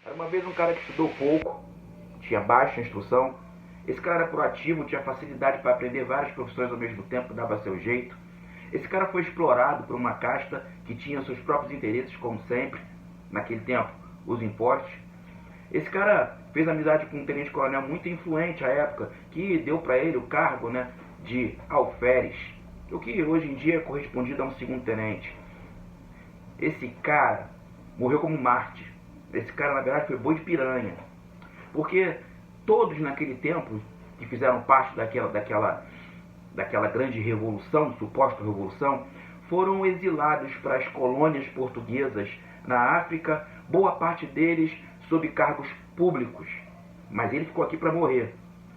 Era uma vez um cara que estudou pouco, tinha baixa instrução. Esse cara era proativo, tinha facilidade para aprender várias profissões ao mesmo tempo, dava seu jeito. Esse cara foi explorado por uma casta que tinha seus próprios interesses, como sempre, naquele tempo, os impostos. Esse cara fez amizade com um tenente-coronel muito influente à época, que deu para ele o cargo, de alferes, o que hoje em dia é correspondido a um segundo-tenente. Esse cara morreu como mártir. Esse cara, na verdade, foi boi de piranha. Porque todos naquele tempo que fizeram parte daquela grande revolução, suposta revolução, foram exilados para as colônias portuguesas na África, boa parte deles sob cargos públicos. Mas ele ficou aqui para morrer.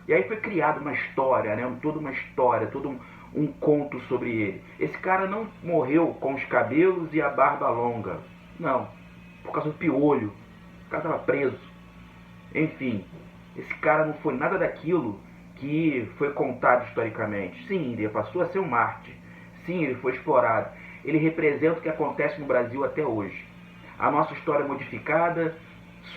E aí foi criada uma história, toda uma história, todo um conto sobre ele. Esse cara não morreu com os cabelos e a barba longa. Não, por causa do piolho. O cara estava preso. Enfim, esse cara não foi nada daquilo que foi contado historicamente. Sim, ele passou a ser um mártir. Sim, ele foi explorado. Ele representa o que acontece no Brasil até hoje. A nossa história modificada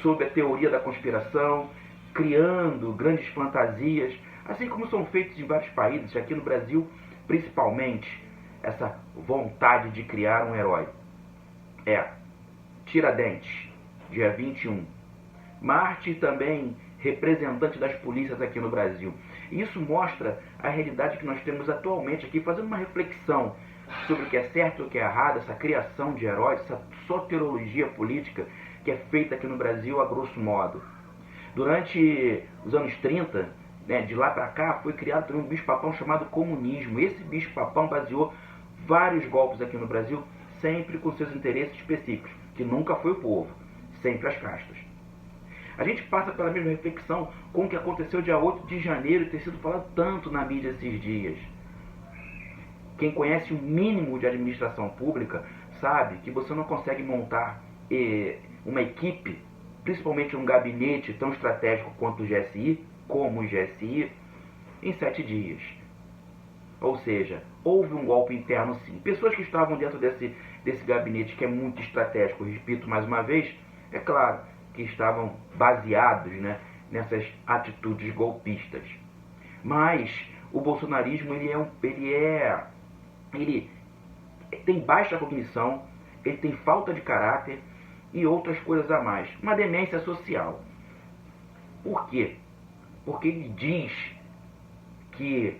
sob a teoria da conspiração, criando grandes fantasias, assim como são feitos em vários países, aqui no Brasil principalmente, essa vontade de criar um herói. Tiradentes, dia 21. Mártir também representante das polícias aqui no Brasil. E isso mostra a realidade que nós temos atualmente aqui, fazendo uma reflexão sobre o que é certo e o que é errado, essa criação de heróis, essa soteriologia política que é feita aqui no Brasil a grosso modo. Durante os anos 30, de lá para cá, foi criado também um bicho-papão chamado comunismo. Esse bicho-papão baseou vários golpes aqui no Brasil, sempre com seus interesses específicos, que nunca foi o povo, sempre as castas. A gente passa pela mesma reflexão com o que aconteceu dia 8 de janeiro e ter sido falado tanto na mídia esses dias. Quem conhece o mínimo de administração pública sabe que você não consegue montar uma equipe, principalmente um gabinete tão estratégico quanto o GSI, como o GSI, em 7 dias. Ou seja, houve um golpe interno sim. Pessoas que estavam dentro desse gabinete que é muito estratégico, repito mais uma vez, é claro que estavam baseados nessas atitudes golpistas. Mas o bolsonarismo ele tem baixa cognição, ele tem falta de caráter e outras coisas a mais. Uma demência social. Por quê? Porque ele diz que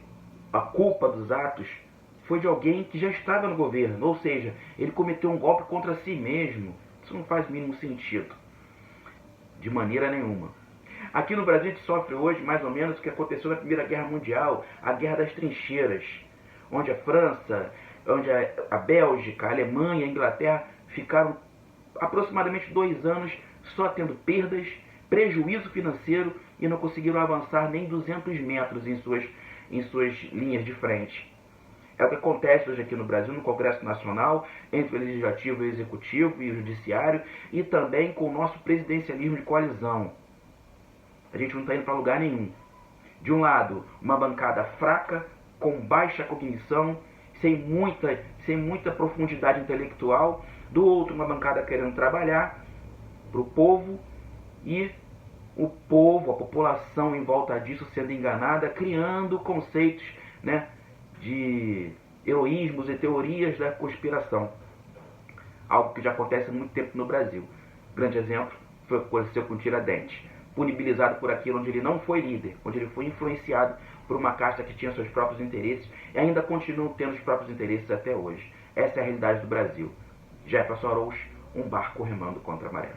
a culpa dos atos foi de alguém que já estava no governo, ou seja, ele cometeu um golpe contra si mesmo. Isso não faz mínimo sentido, de maneira nenhuma. Aqui no Brasil a gente sofre hoje mais ou menos o que aconteceu na Primeira Guerra Mundial, a Guerra das Trincheiras, onde a França, onde a Bélgica, a Alemanha, a Inglaterra ficaram aproximadamente 2 anos só tendo perdas, prejuízo financeiro e não conseguiram avançar nem 200 metros em suas linhas de frente. É o que acontece hoje aqui no Brasil, no Congresso Nacional, entre o Legislativo, o Executivo e o Judiciário, e também com o nosso presidencialismo de coalizão. A gente não está indo para lugar nenhum. De um lado, uma bancada fraca, com baixa cognição, sem muita profundidade intelectual. Do outro, uma bancada querendo trabalhar para o povo e o povo, a população em volta disso sendo enganada, criando conceitos de heroísmos e teorias da conspiração. Algo que já acontece há muito tempo no Brasil. Grande exemplo foi o que aconteceu com Tiradentes. Punibilizado por aquilo onde ele não foi líder, onde ele foi influenciado por uma casta que tinha seus próprios interesses e ainda continuam tendo os próprios interesses até hoje. Essa é a realidade do Brasil. Jefferson Araújo, um barco remando contra a maré.